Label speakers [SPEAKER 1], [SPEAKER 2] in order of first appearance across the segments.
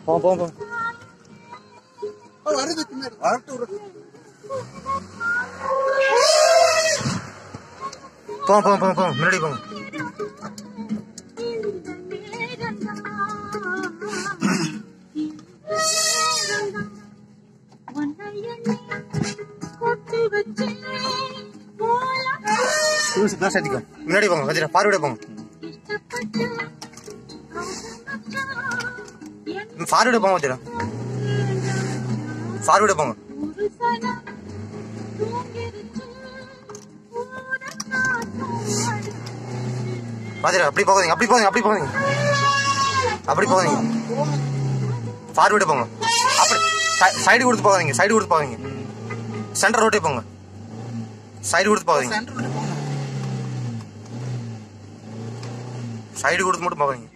[SPEAKER 1] போங்க முன்னாடி போங்க. முன்னாடி போங்க வச்சிட பார்வையிட போங்க. ஃபார்வர்டு போங்க வச்சிட ஃபார்வர்டு போங்க. பாத்திர அப்படி போகாதீங்க அப்படி போகாதீங்க அப்படி போகாதீங்க அப்படி போகாதீங்க. ஃபார்வர்டு போங்க. அப்படி சைடு கொடுத்து போகாதீங்க சைடு கொடுத்து போகாதீங்க. சென்டர் ரோட்டே போங்க. சைடு கொடுத்து போகாதீங்க. சைடு கொடுத்து மட்டும் போகாதீங்க.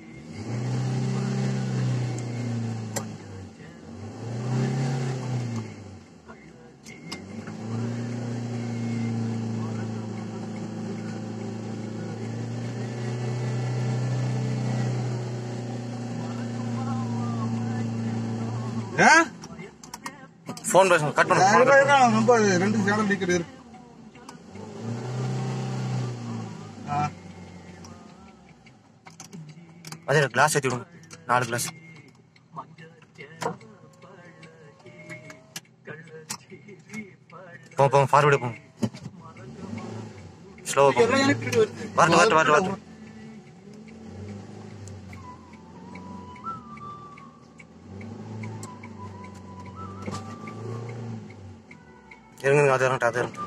[SPEAKER 1] போன் பேசுங்க கட் பண்ணுங்க.
[SPEAKER 2] ரொம்ப 2 சேனல் டிக்கெட் இருக்கு.
[SPEAKER 1] அதே கிளாஸ் ஏத்தி விடுங்க. 4 கிளாஸ். போங்க ஃபார்வர்டு போங்க. ஸ்லோவா போங்க. வரட்டு இருங்க. அது இறங்கட்டும்.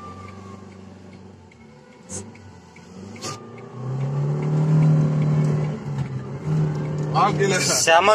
[SPEAKER 1] செம